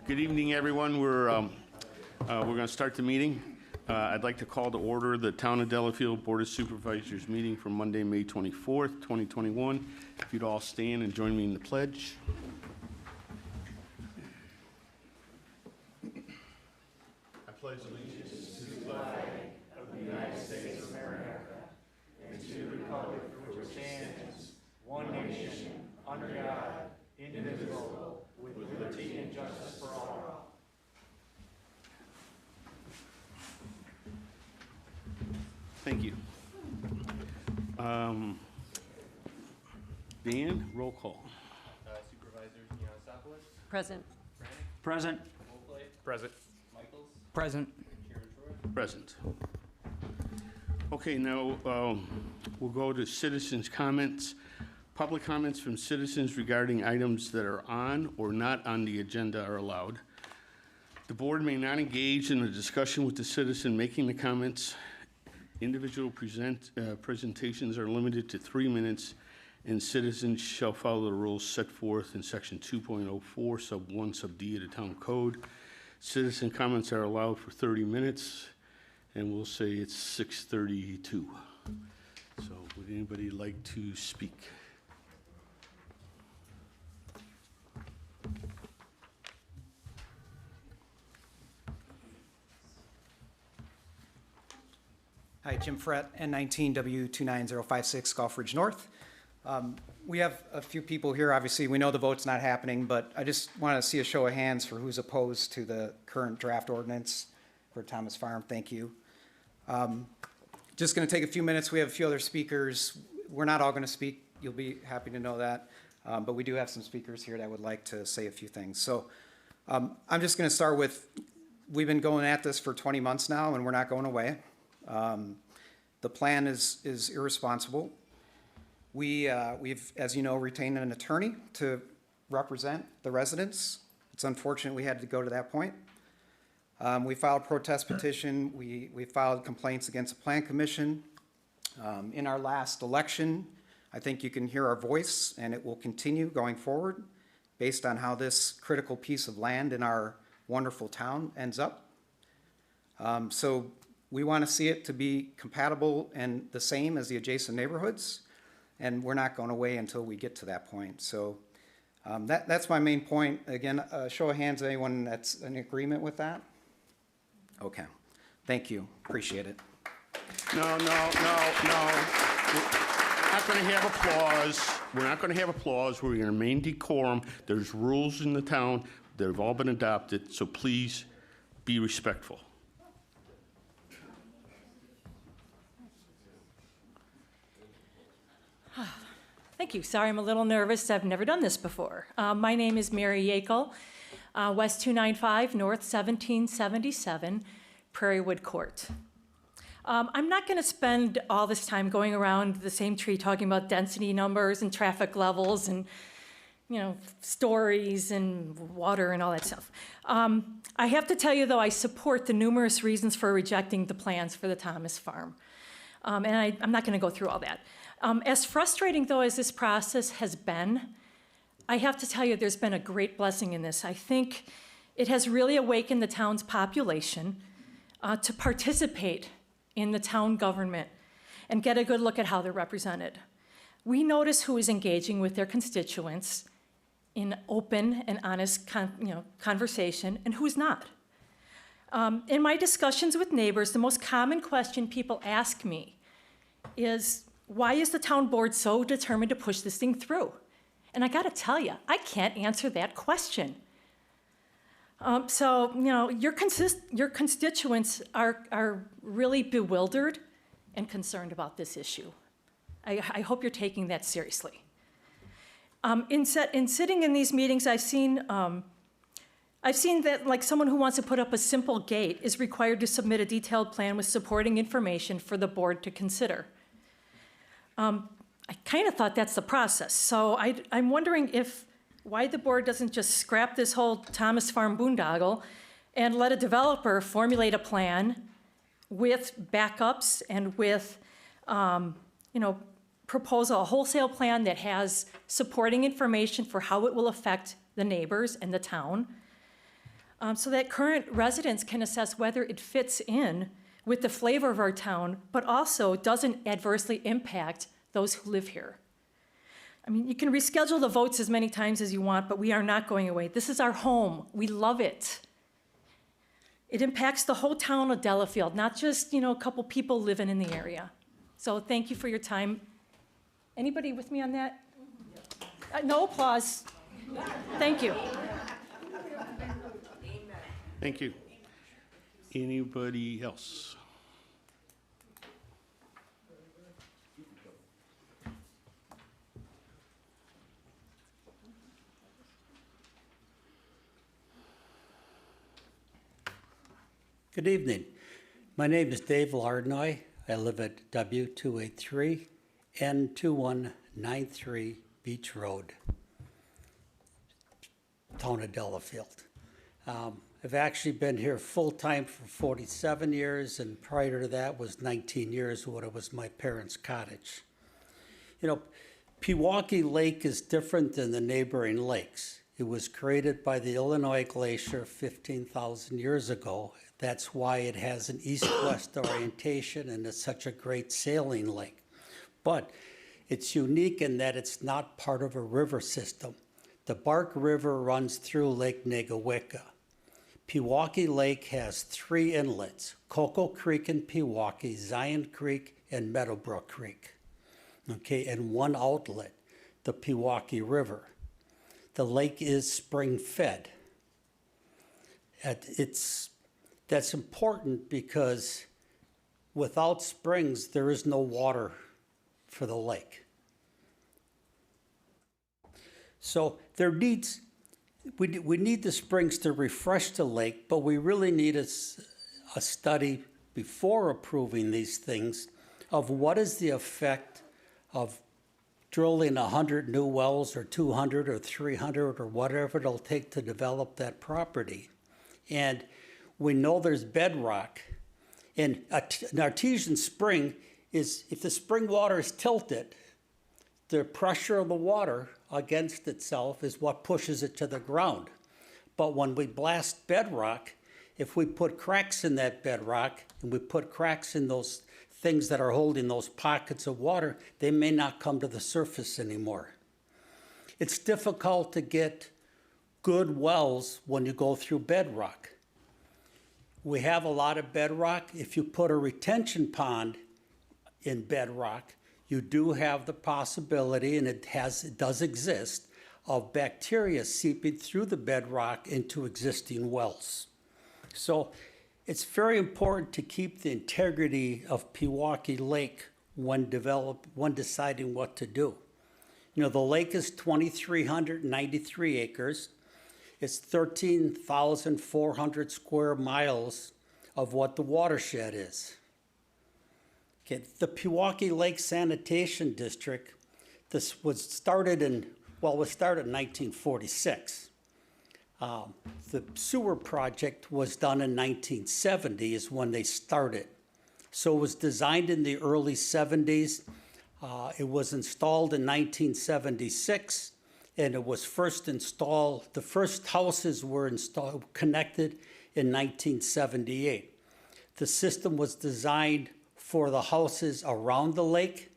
Good evening, everyone. We're going to start the meeting. I'd like to call to order the Town of Delafield Board of Supervisors meeting for Monday, May 24th, 2021. If you'd all stand and join me in the pledge. I pledge allegiance to the flag of the United States of America and to the republic for which it stands, one nation, under God, indivisible, with liberty and justice for all. Thank you. Dan, roll call. Supervisors Yackel. Present. Present. Present. Michaels. Present. Karen Troy. Present. Okay, now we'll go to citizens' comments. Public comments from citizens regarding items that are on or not on the agenda are allowed. The board may not engage in a discussion with the citizen making the comments. Individual presentations are limited to 3 minutes, and citizens shall follow the rules set forth in section 2.04, sub 1, sub D of the town code. Citizen comments are allowed for 30 minutes, and we'll say it's 6:32. So would anybody like to speak? Hi, Jim Frett, N19W29056, Gulf Ridge North. We have a few people here. Obviously, we know the vote's not happening, but I just want to see a show of hands for who's opposed to the current draft ordinance for Thomas Farm. Thank you. Just going to take a few minutes. We have a few other speakers. We're not all going to speak. You'll be happy to know that. But we do have some speakers here that would like to say a few things. So I'm just going to start with, we've been going at this for 20 months now, and we're not going away. The plan is irresponsible. We've, as you know, retained an attorney to represent the residents. It's unfortunate we had to go to that point. We filed a protest petition. We filed complaints against the Plan Commission. In our last election, I think you can hear our voice, and it will continue going forward based on how this critical piece of land in our wonderful town ends up. So we want to see it to be compatible and the same as the adjacent neighborhoods, and we're not going away until we get to that point. So that's my main point. Again, show of hands, anyone that's in agreement with that? Okay, thank you, appreciate it. No. We're not going to have applause. We're not going to have applause. We're going to remain decorum. There's rules in the town. They've all been adopted, so please be respectful. Thank you. Sorry, I'm a little nervous. I've never done this before. My name is Mary Yackel, West 295, North 1777, Prairie Wood Court. I'm not going to spend all this time going around the same tree talking about density numbers and traffic levels and, stories and water and all that stuff. I have to tell you, though, I support the numerous reasons for rejecting the plans for the Thomas Farm. And I'm not going to go through all that. As frustrating, though, as this process has been, I have to tell you there's been a great blessing in this. I think it has really awakened the town's population to participate in the town government and get a good look at how they're represented. We notice who is engaging with their constituents in open and honest conversation and who's not. In my discussions with neighbors, the most common question people ask me is, why is the town board so determined to push this thing through? And I gotta tell you, I can't answer that question. Your constituents are really bewildered and concerned about this issue. I hope you're taking that seriously. In sitting in these meetings, I've seen that, like, someone who wants to put up a simple gate is required to submit a detailed plan with supporting information for the board to consider. I kind of thought that's the process. So I'm wondering why the board doesn't just scrap this whole Thomas Farm boondoggle and let a developer formulate a plan with backups and with, propose a wholesale plan that has supporting information for how it will affect the neighbors and the town, so that current residents can assess whether it fits in with the flavor of our town, but also doesn't adversely impact those who live here. I mean, you can reschedule the votes as many times as you want, but we are not going away. This is our home. We love it. It impacts the whole town of Delafield, not just, a couple people living in the area. So thank you for your time. Anybody with me on that? No applause. Thank you. Thank you. Anybody else? Good evening. My name is Dave Larnoy. I live at W283 N2193 Beach Road, town of Delafield. I've actually been here full-time for 47 years, and prior to that was 19 years when it was my parents' cottage. Pewaukee Lake is different than the neighboring lakes. It was created by the Illinois Glacier 15,000 years ago. That's why it has an east-west orientation and it's such a great sailing lake. But it's unique in that it's not part of a river system. The Bark River runs through Lake Negawicka. Pewaukee Lake has 3 inlets: Cocoa Creek in Pewaukee, Zion Creek, and Meadowbrook Creek. Okay, and 1 outlet, the Pewaukee River. The lake is spring-fed. That's important because without springs, there is no water for the lake. So we need the springs to refresh the lake, but we really need a study before approving these things of what is the effect of drilling 100 new wells or 200 or 300 or whatever it'll take to develop that property. And we know there's bedrock, and an artesian spring is, if the spring water is tilted, the pressure of the water against itself is what pushes it to the ground. But when we blast bedrock, if we put cracks in that bedrock and we put cracks in those things that are holding those pockets of water, they may not come to the surface anymore. It's difficult to get good wells when you go through bedrock. We have a lot of bedrock. If you put a retention pond in bedrock, you do have the possibility, and it does exist, of bacteria seeping through the bedrock into existing wells. So it's very important to keep the integrity of Pewaukee Lake when deciding what to do. You know, the lake is 2,393 acres. It's 13,400 square miles of what the watershed is. Okay, the Pewaukee Lake Sanitation District, this was started in 1946. The sewer project was done in 1970 is when they started. So it was designed in the early 70s. It was installed in 1976, and it was first installed, the first houses were connected in 1978. The system was designed for the houses around the lake,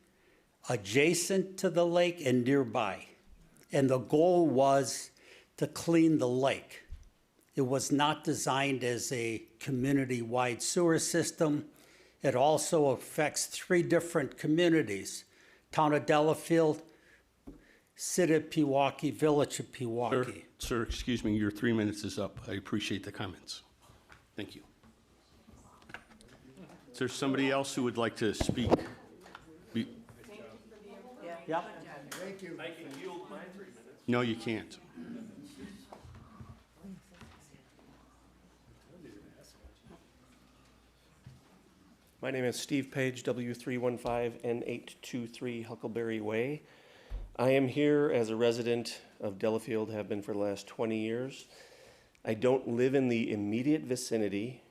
adjacent to the lake, and nearby. And the goal was to clean the lake. It was not designed as a community-wide sewer system. It also affects 3 different communities: Town of Delafield, City of Pewaukee, Village of Pewaukee. Sir, excuse me, your 3 minutes is up. I appreciate the comments. Thank you. Is there somebody else who would like to speak? Yep. No, you can't. My name is Steve Page, W315N823 Huckleberry Way. I am here as a resident of Delafield, have been for the last 20 years. I don't live in the immediate vicinity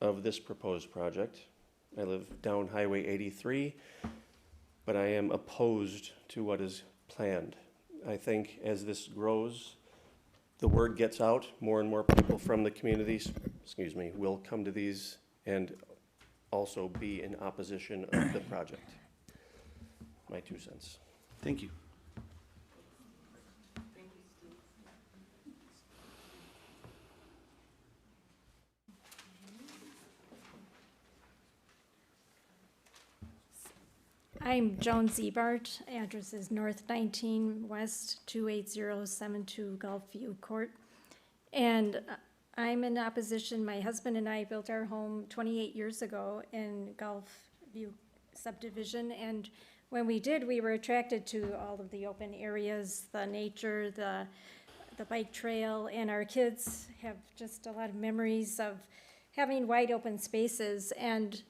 of this proposed project. I live down Highway 83, but I am opposed to what is planned. I think as this grows, the word gets out, more and more people from the communities, will come to these and also be in opposition of the project. My 2 cents. Thank you. I'm Joan Siebart. Address is North 19 West 28072 Gulfview Court. And I'm in opposition. My husband and I built our home 28 years ago in Gulfview subdivision. And when we did, we were attracted to all of the open areas, the nature, the bike trail, and our kids have just a lot of memories of having wide open spaces. And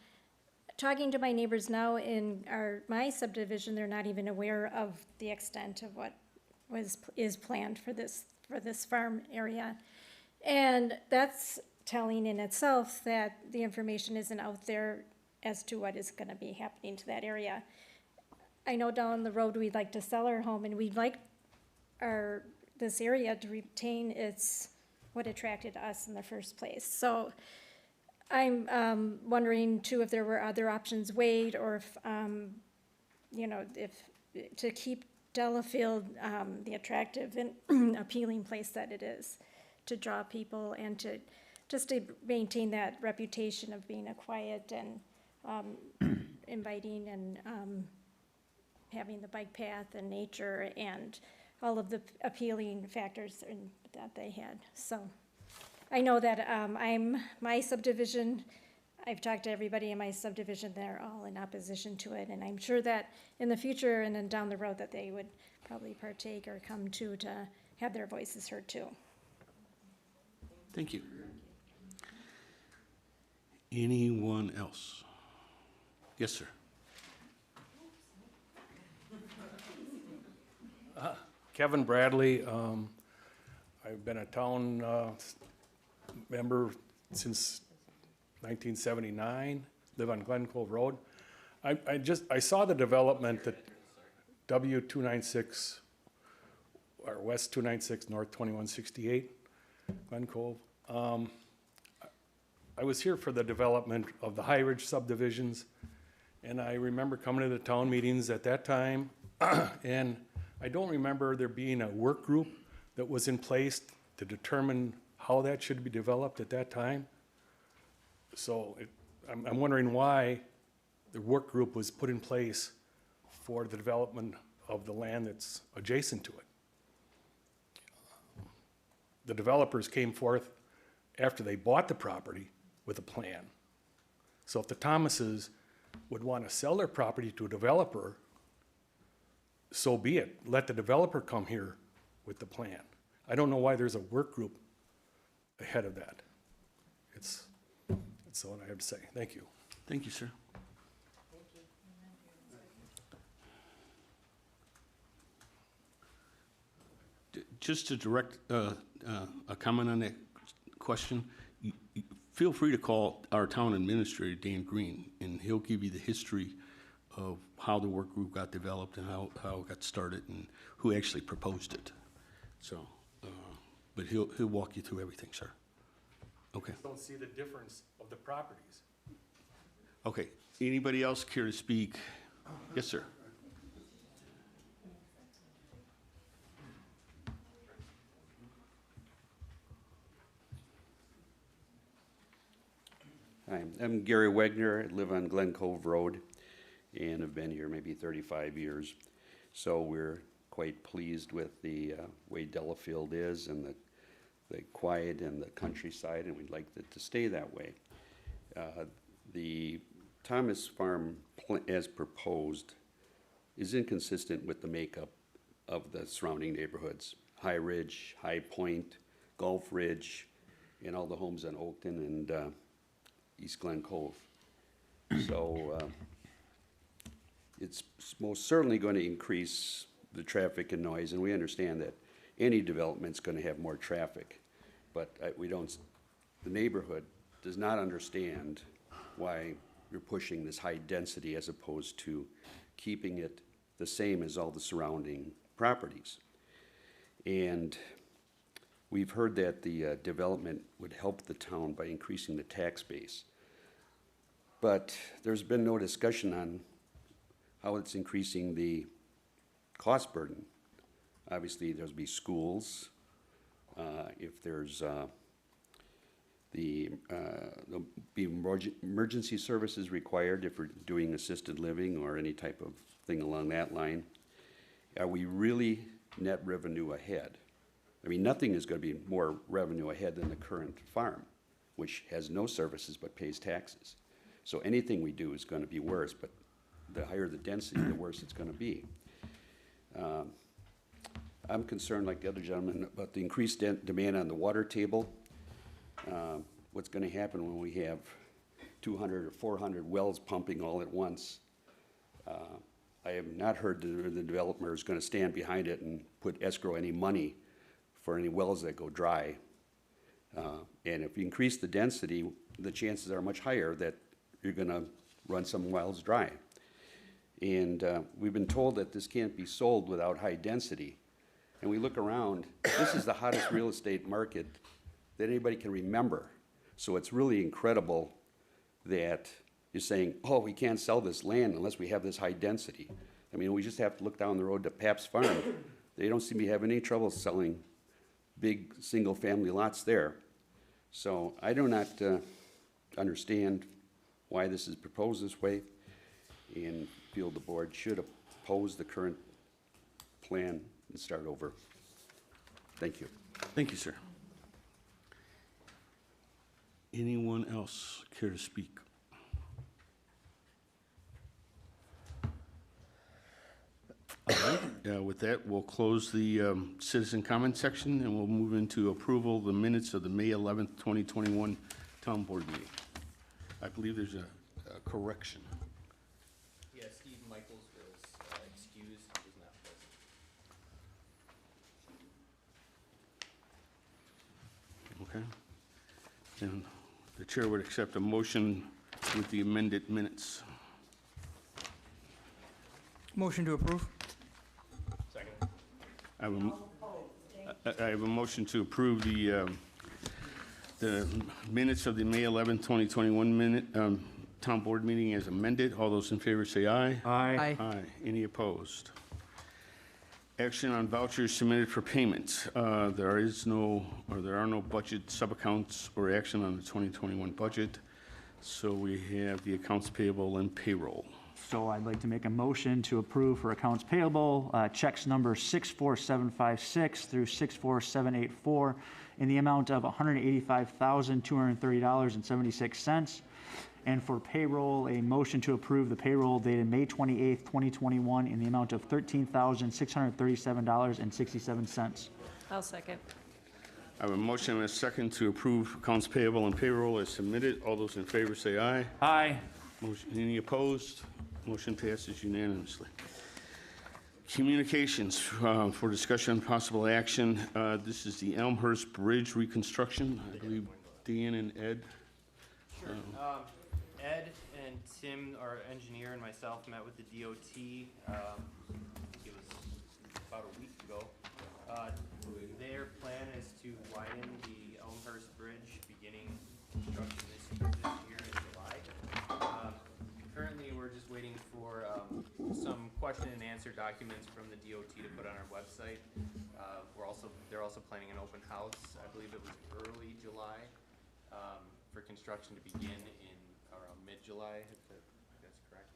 talking to my neighbors now in my subdivision, they're not even aware of the extent of what is planned for this farm area. And that's telling in itself that the information isn't out there as to what is gonna be happening to that area. I know down the road we'd like to sell our home, and we'd like this area to retain what attracted us in the first place. So I'm wondering too if there were other options weighed, or if to keep Delafield the attractive and appealing place that it is, to draw people and to maintain that reputation of being a quiet and inviting and having the bike path and nature and all of the appealing factors that they had. So I know that my subdivision, I've talked to everybody in my subdivision, they're all in opposition to it, and I'm sure that in the future and then down the road that they would probably partake or come to have their voices heard too. Thank you. Anyone else? Yes, sir. Kevin Bradley. I've been a town member since 1979, live on Glen Cove Road. I saw the development W 296, or West 296, North 2168, Glen Cove. I was here for the development of the High Ridge subdivisions, and I remember coming to the town meetings at that time, and I don't remember there being a work group that was in place to determine how that should be developed at that time. So I'm wondering why the work group was put in place for the development of the land that's adjacent to it. The developers came forth after they bought the property with a plan. So if the Thomases would want to sell their property to a developer, so be it. Let the developer come here with the plan. I don't know why there's a work group ahead of that. That's all I have to say. Thank you. Thank you, sir. Just to direct a comment on that question, feel free to call our town administrator, Dan Green, and he'll give you the history of how the work group got developed and how it got started and who actually proposed it. So, but he'll walk you through everything, sir. Okay. Don't see the difference of the properties. Okay. Anybody else care to speak? Yes, sir. Hi, I'm Gary Wegner. I live on Glen Cove Road and have been here maybe 35 years. So we're quite pleased with the way Delafield is and the quiet and the countryside, and we'd like it to stay that way. The Thomas Farm, as proposed, is inconsistent with the makeup of the surrounding neighborhoods. High Ridge, High Point, Gulf Ridge, and all the homes on Oakton and East Glen Cove. So it's most certainly going to increase the traffic and noise, and we understand that any development's going to have more traffic, but the neighborhood does not understand why you're pushing this high density as opposed to keeping it the same as all the surrounding properties. And we've heard that the development would help the town by increasing the tax base. But there's been no discussion on how it's increasing the cost burden. Obviously, there'll be schools. If there's there'll be emergency services required if we're doing assisted living or any type of thing along that line. Are we really net revenue ahead? I mean, nothing is going to be more revenue ahead than the current farm, which has no services but pays taxes. So anything we do is going to be worse, but the higher the density, the worse it's going to be. I'm concerned, like the other gentleman, about the increased demand on the water table. What's going to happen when we have 200 or 400 wells pumping all at once? I have not heard the developer is going to stand behind it and put escrow any money for any wells that go dry. And if you increase the density, the chances are much higher that you're going to run some wells dry. And we've been told that this can't be sold without high density. And we look around, this is the hottest real estate market that anybody can remember. So it's really incredible that you're saying, oh, we can't sell this land unless we have this high density. I mean, we just have to look down the road to Pap's Farm. They don't seem to be having any trouble selling big single-family lots there. So I do not understand why this is proposed this way, and feel the board should oppose the current plan and start over. Thank you. Thank you, sir. Anyone else care to speak? All right, with that, we'll close the citizen comment section and we'll move into approval of the minutes of the May 11th, 2021 town board meeting. I believe there's a correction. Yeah, Steve Michaels was excused, he was not present. Okay. And the chair would accept a motion with the amended minutes. Motion to approve. I have a motion to approve the minutes of the May 11, 2021 town board meeting as amended. All those in favor say aye. Aye. Aye. Any opposed? Action on vouchers submitted for payment. There are no budget sub-accounts or action on the 2021 budget. So we have the accounts payable and payroll. So I'd like to make a motion to approve for accounts payable, checks number 64756 through 64784 in the amount of $185,230.76. And for payroll, a motion to approve the payroll dated May 28th, 2021 in the amount of $13,637.67. I'll second. I have a motion and a second to approve accounts payable and payroll as submitted. All those in favor say aye. Aye. Any opposed? Motion passes unanimously. Communications for discussion and possible action. This is the Elmhurst Bridge reconstruction. I believe Dan and Ed. Sure. Ed and Tim, our engineer, and myself met with the DOT, I think it was about a week ago. Their plan is to widen the Elmhurst Bridge beginning construction this year in July. Currently, we're just waiting for some question and answer documents from the DOT to put on our website. They're also planning an open house. I believe it was early July for construction to begin in around mid-July, if that's correct.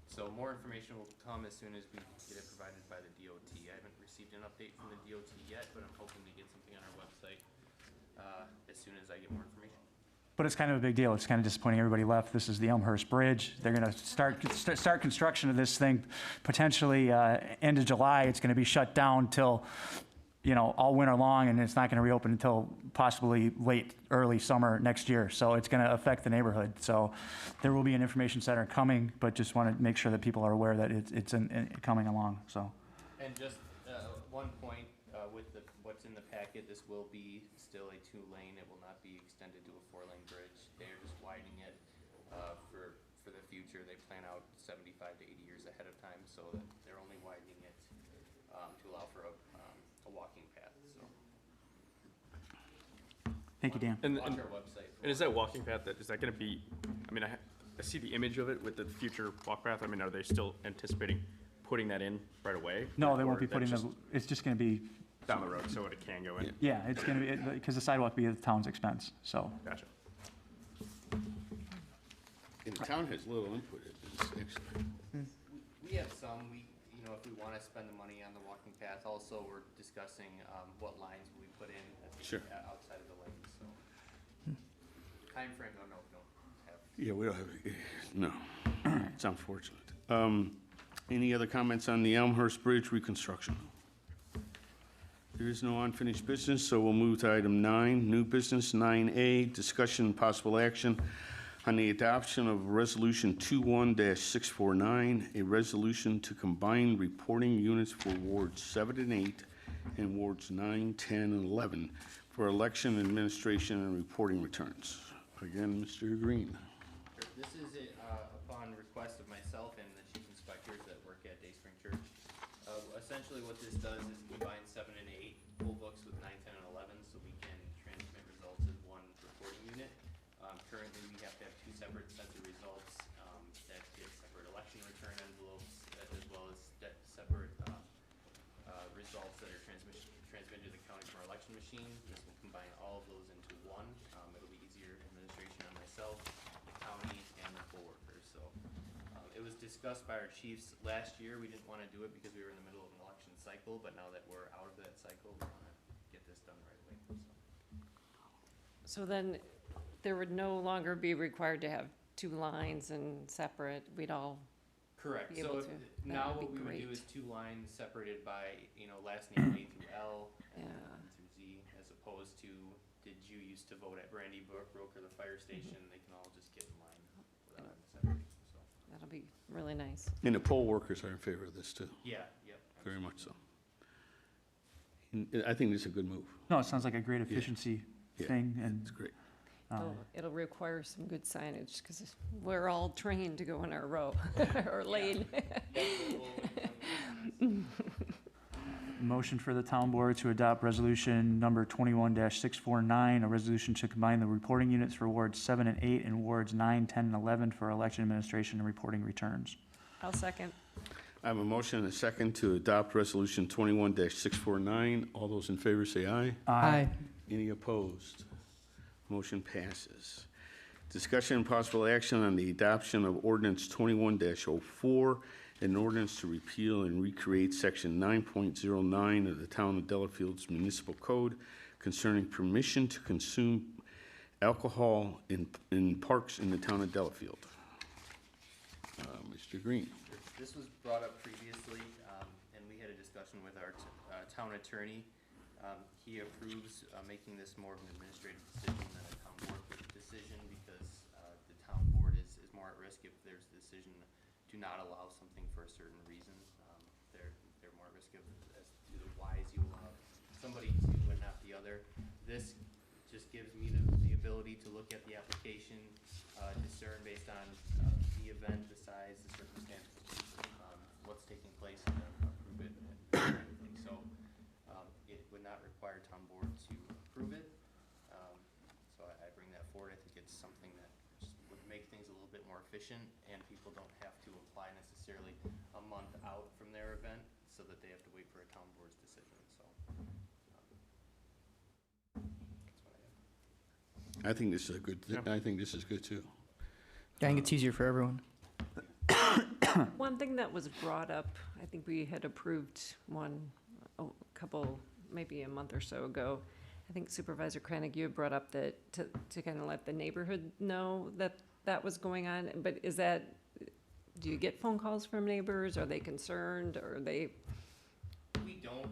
So more information will come as soon as we get it provided by the DOT. I haven't received an update from the DOT yet, but I'm hoping to get something on our website as soon as I get more information. But it's kind of a big deal. It's kind of disappointing everybody left. This is the Elmhurst Bridge. They're going to start construction of this thing potentially end of July. It's going to be shut down till, all winter long, and it's not going to reopen until possibly early summer next year. So it's going to affect the neighborhood. So there will be an information center coming, but just want to make sure that people are aware that it's coming along. So. And just one point with what's in the packet, this will be still a 2-lane. It will not be extended to a 4-lane bridge. They're just widening it for the future. They plan out 75 to 80 years ahead of time, so that they're only widening it to allow for a walking path. So. Thank you, Dan. And Watch our website. is that walking path, is that going to be, I see the image of it with the future walk path. Are they still anticipating putting that in right away? No, they won't be Or that's putting just it's just going to be, down the road so it can go in? yeah, it's going to be, because the sidewalk will be at the town's expense, so. Gotcha. And the town has little input in this, actually. We have some. If we want to spend the money on the walking path, also we're discussing what lines we put in outside of the lanes. So time frame, don't have. Yeah, we don't have, no. It's unfortunate. Any other comments on the Elmhurst Bridge reconstruction? There is no unfinished business, so we'll move to item 9, new business. 9A, discussion and possible action on the adoption of Resolution 21-649, a resolution to combine reporting units for Wards 7 and 8 and Wards 9, 10, and 11 for election administration and reporting returns. Again, Mr. Green. This is upon request of myself and the chief inspectors that work at Dayspring Church. Essentially what this does is combine 7 and 8 poll books with 9, 10, and 11 so we can transmit results as one reporting unit. Currently we have to have 2 separate sets of results that get separate election return envelopes as well as separate results that are transmitted to the county from our election machine. This will combine all of those into one. It'll be easier administration on myself, the county, and the poll workers. So it was discussed by our chiefs last year. We didn't want to do it because we were in the middle of an election cycle, but now that we're out of that cycle, we want to get this done right away. So then there would no longer be required to have 2 lines and separate, we'd all, Correct. Be So able to. now That would what be we would do great. is 2 lines separated by, last name A through L and Yeah. then through Z, as opposed to, did you used to vote at Brandy Brook or the fire station? They can all just get in line without having to separate, so. that'll be really nice. And the poll workers are in favor of this, too, Yeah, yep. very much so. And I think this is a good move. No, it sounds like a great efficiency Yeah. thing, and It's great. It'll require some good signage, because we're all trained to go in our row, or lane. Motion for the town board to adopt resolution number 21-649, a resolution to combine the reporting units for wards 7 and 8 and wards 9, 10, and 11 for election administration and reporting returns. I'll second. I have a motion and a second to adopt resolution 21-649. All those in favor say aye. Aye. Any opposed? Motion passes. Discussion and possible action on the adoption of ordinance 21-04, an ordinance to repeal and recreate section 9.09 of the Town of Delafield's Municipal Code concerning permission to consume alcohol in parks in the Town of Delafield. Mr. Green. This was brought up previously, and we had a discussion with our town attorney. He approves making this more of an administrative decision than a town board decision because the town board is more at risk if there's a decision to not allow something for a certain reason. They're more at risk of as to the whys you allow somebody to and not the other. This just gives me the ability to look at the application, discern based on the event, the size, the circumstances, what's taking place, and then approve it. So it would not require town board to approve it. So I bring that forward. I think it's something that just would make things a little bit more efficient, and people don't have to apply necessarily a month out from their event so that they have to wait for a town board's decision. So that's what I have. I think this is a good, I think this is good too. I think it's easier for everyone. One thing that was brought up, I think we had approved one a couple, maybe a month or so ago. I think Supervisor Kranig, you had brought up that to kind of let the neighborhood know that that was going on. But is that, do you get phone calls from neighbors? Are they concerned? Or are they? We don't.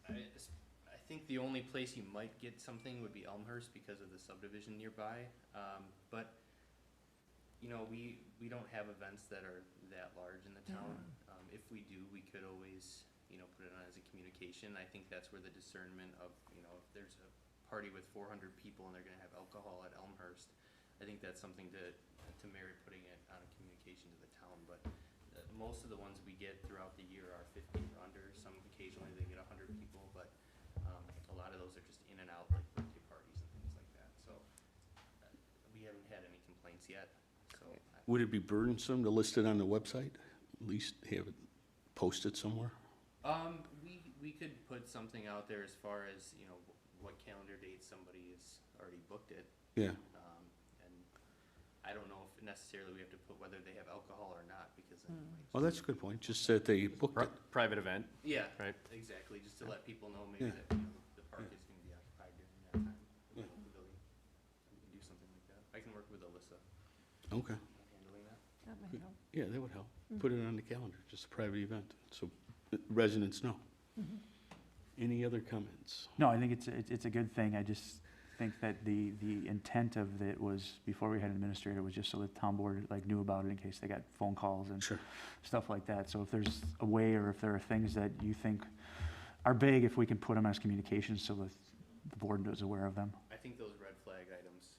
I think the only place you might get something would be Elmhurst because of the subdivision nearby. But you know, we don't have events that are that large in the town. If we do, we could always, you know, put it on as a communication. I think that's where the discernment of, you know, if there's a party with 400 people and they're gonna have alcohol at Elmhurst, I think that's something to merit putting it on a communication to the town. But most of the ones we get throughout the year are 50 or under. Some occasionally they get 100 people, but a lot of those are just in and out, like birthday parties and things like that. So we haven't had any complaints yet. So Would it be burdensome to list it on the website? At least have it posted somewhere? we could put something out there as far as, you know, what calendar date somebody has already booked it. Yeah. And I don't know if necessarily we have to put whether they have alcohol or not, because then it might Well, that's a good point. Just that they booked it. Private event. yeah, Right. exactly, just to let people know maybe Yeah. that, you know, the park is gonna be occupied during that time. Yeah. The pavilion. We can do something like that. I can work with Alyssa Okay. on handling that. That might help. Yeah, that would help. Put it on the calendar, just a private event, so residents know. Any other comments? No, I think it's a good thing. I just think that the intent of it was, before we had an administrator, was just so the town board like knew about it in case they got phone calls and Sure. stuff like that. So if there's a way, or if there are things that you think are big, if we can put them as communications so that the board is aware of them. I think those red flag items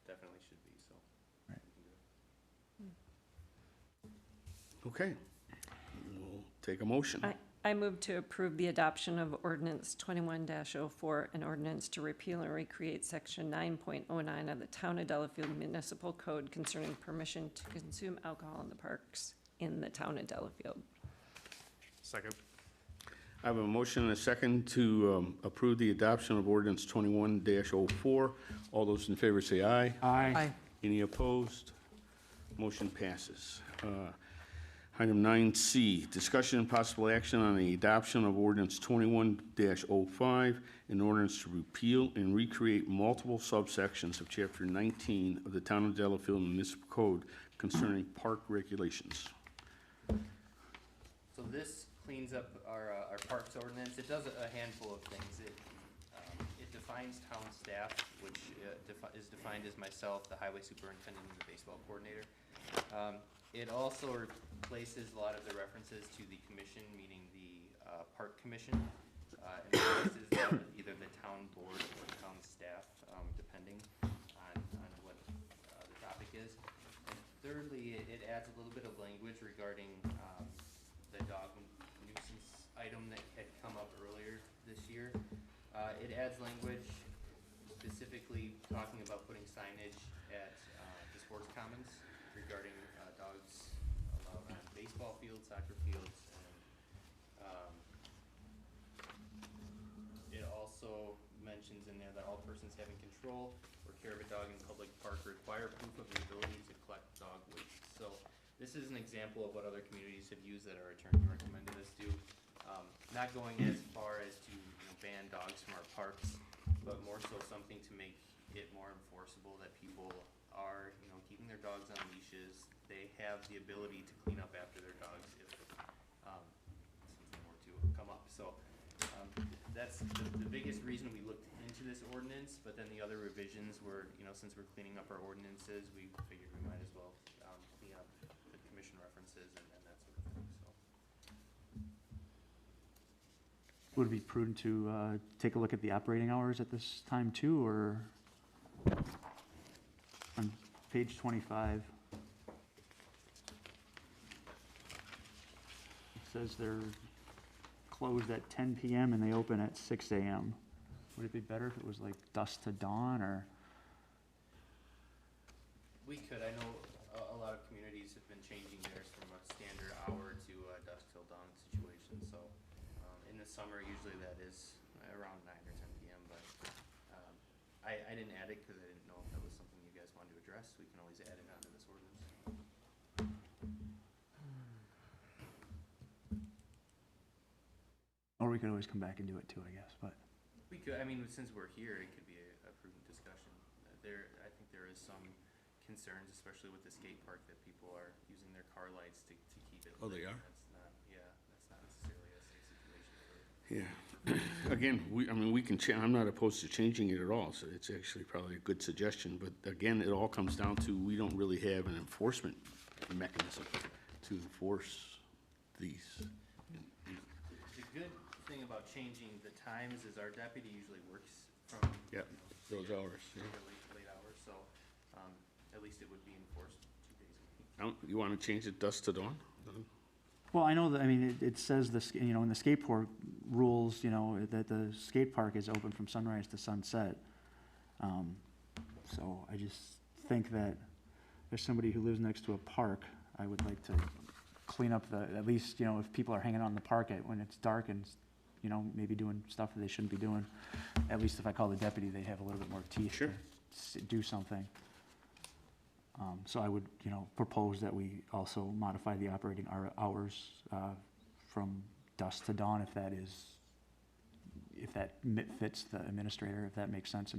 definitely should be, so. Right. we can do it. Okay. We'll take a motion. I move to approve the adoption of ordinance 21-04, an ordinance to repeal and recreate section 9.09 of the Town of Delafield Municipal Code concerning permission to consume alcohol in the parks in the Town of Delafield. Second. I have a motion and a second to approve the adoption of ordinance 21-04. All those in favor say aye. Aye. Any opposed? Motion passes. Item 9C, discussion and possible action on the adoption of ordinance 21-05, an ordinance to repeal and recreate multiple subsections of Chapter 19 of the Town of Delafield Municipal Code concerning park regulations. So this cleans up our parks ordinance. It does a handful of things. It defines town staff, which is defined as myself, the highway superintendent, and the baseball coordinator. It also replaces a lot of the references to the commission, meaning the park commission, and replaces either the town board or the town staff, depending on what the topic is. And thirdly, it adds a little bit of language regarding the dog nuisance item that had come up earlier It adds language specifically talking about putting signage at the sports commons regarding dogs allowed on baseball fields, soccer fields, and it also mentions in there that all persons having control or care of a dog in public park require proof of the ability to collect dog waste. So this is an example of what other communities have used that our attorney recommended us do. Not going as far as to ban dogs from our parks, but more so something to make it more enforceable that people are, keeping their dogs on leashes. They have the ability to clean up after their dogs if something were to come up. So that's the biggest reason we looked into this ordinance, but then the other revisions were, since we're cleaning up our ordinances, we figured we might as well clean up the commission references and that sort of thing, so. Would it be prudent to take a look at the operating hours at this time too, or on page 25? It says they're closed at 10 p.m. and they open at 6 a.m. Would it be better if it was like dusk to dawn, or? We could, I know a lot of communities have been changing theirs from a standard hour to a dusk till dawn situation, so. In the summer, usually that is around 9 or 10 p.m., but I didn't add it because I didn't know if that was something you guys wanted to address. We can always add it onto this ordinance. Or we could always come back and do it too, I guess, but. We could, since we're here, it could be a prudent discussion. I think there is some concerns, especially with the skate park, that people are using their car lights to keep it lit. Oh, they are? That's not necessarily a safe situation for. Yeah. Again, we can I'm not opposed to changing it at all, so it's actually probably a good suggestion, but again, it all comes down to, we don't really have an enforcement mechanism to enforce these. The good thing about changing the times is our deputy usually works from. Yeah, those hours, yeah. Late hours, so, at least it would be enforced 2 days a week. You wanna change it dusk to dawn? Well, I know that, it says this, in the skateboard rules, that the skate park is open from sunrise to sunset. So I just think that as somebody who lives next to a park, I would like to clean up at least, if people are hanging out in the park when it's dark and, maybe doing stuff that they shouldn't be doing, at least if I call the deputy, they have a little bit more teeth Sure. to do something. So I would, propose that we also modify the operating hours from dusk to dawn, if that fits the administrator, if that makes sense,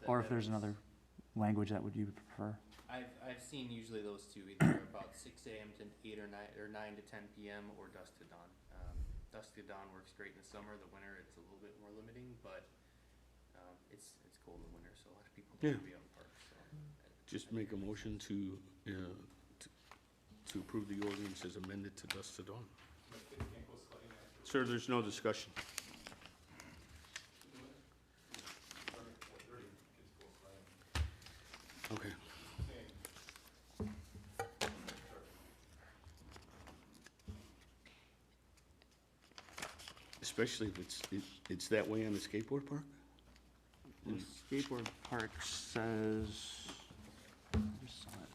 or if there's another language that you would prefer. I've seen usually those two, either about 6 a.m. to 8 or 9 or 9 to 10 p.m. or dusk to dawn. Dusk to dawn works great in the summer. The winter, it's a little bit more limiting, but it's cold in the winter, so a lot of people don't be out in the park. So. Just make a motion to approve the ordinance as amended to dusk to dawn. Sir, there's no discussion. Okay. Especially if it's that way on the skateboard park? The skateboard park says, I just saw it.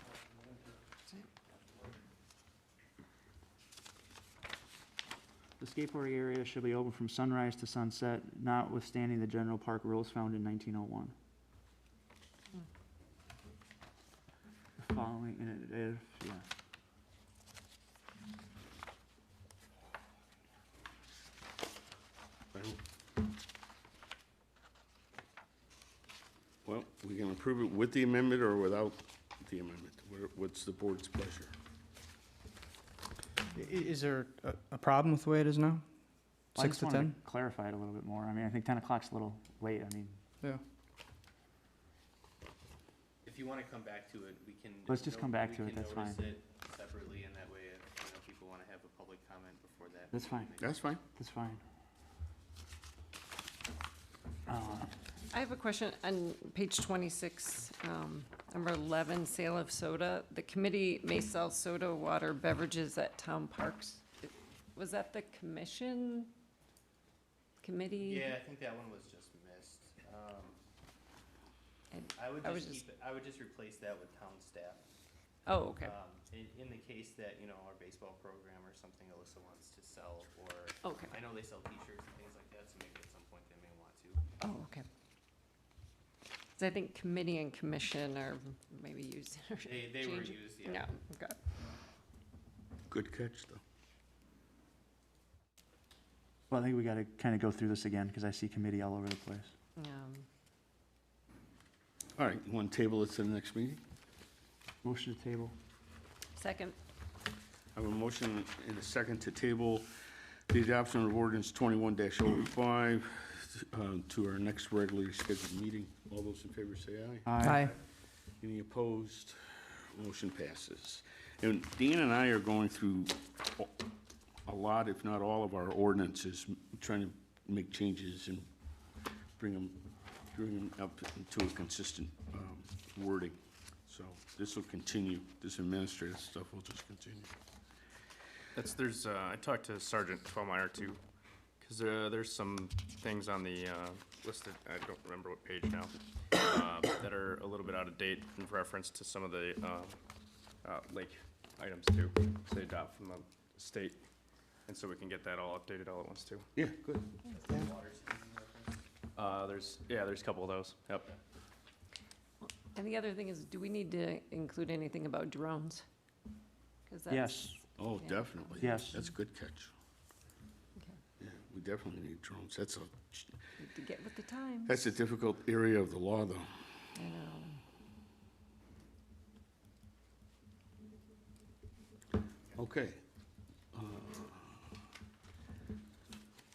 The skateboarding area shall be open from sunrise to sunset, notwithstanding the general park rules found in 1901. The following, yeah. Well, we can approve it with the amendment or without the amendment. What's the board's pleasure? Is there a problem with the way it is now? I 6 just to wanted 10? clarify it a little bit more. I think 10 o'clock's a little late. Yeah. If you want to come back to it, we can. Let's just come back to it, that's fine. We can notice it separately, and that way, if people want to have a public comment before that. That's fine. That's fine. That's fine. I have a question on page 26, number 11, sale of soda. The committee may sell soda, water, beverages at town parks. Was that the commission committee? Yeah, I think that one was just missed. And I would I was just keep it, I would just replace that with town staff. Oh, okay. In the case that, you know, our baseball program or something Alyssa wants to sell, or Okay. I know they sell T-shirts and things like that, so maybe at some point they may want to. Oh, okay. So I think committee and commission are maybe used. They were used, yeah. Yeah, okay. Good catch, though. Well, I think we got to kind of go through this again, because I see committee all over the place. All right, you want to table it to the next meeting? Motion to table. Second. I have a motion and a second to table the adoption of ordinance 21-05 to our next regularly scheduled meeting. All those in favor say aye. Aye. Any opposed? Motion passes. And Dan and I are going through a lot, if not all, of our ordinances, trying to make changes and bring them up into a consistent wording. So this will continue. This administrative stuff will just continue. I talked to Sergeant Twelmeyer too, because there's some things on the listed, I don't remember what page now, that are a little bit out of date in reference to some of the lake items too, they adopt from the state. And so we can get that all updated all at once too. Yeah, good. There's a couple of those, yep. And the other thing is, do we need to include anything about drones? 'Cause that's- Yes. Oh, Yeah. definitely. Yes. That's a good catch. Okay. Yeah, we definitely need drones. That's Need to get with the times. a difficult area of the law, though. I know. Okay.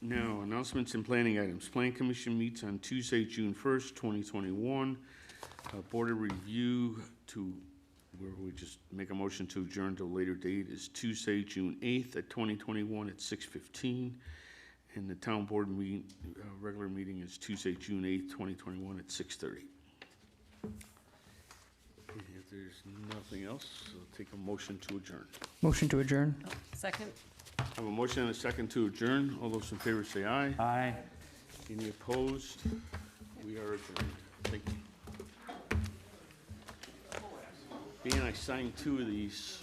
Now, announcements and planning items. Plan Commission meets on Tuesday, June 1st, 2021. Board of Review where we just make a motion to adjourn to a later date, is Tuesday, June 8th at 2021 at 6:15. And the Town Board regular meeting is Tuesday, June 8th, 2021 at 6:30. If there's nothing else, I'll take a motion to adjourn. Motion to adjourn. Second? I have a motion and a second to adjourn. All those in favor say aye. Aye. Any opposed? We are adjourned. Thank you. Dan, I signed 2 of these.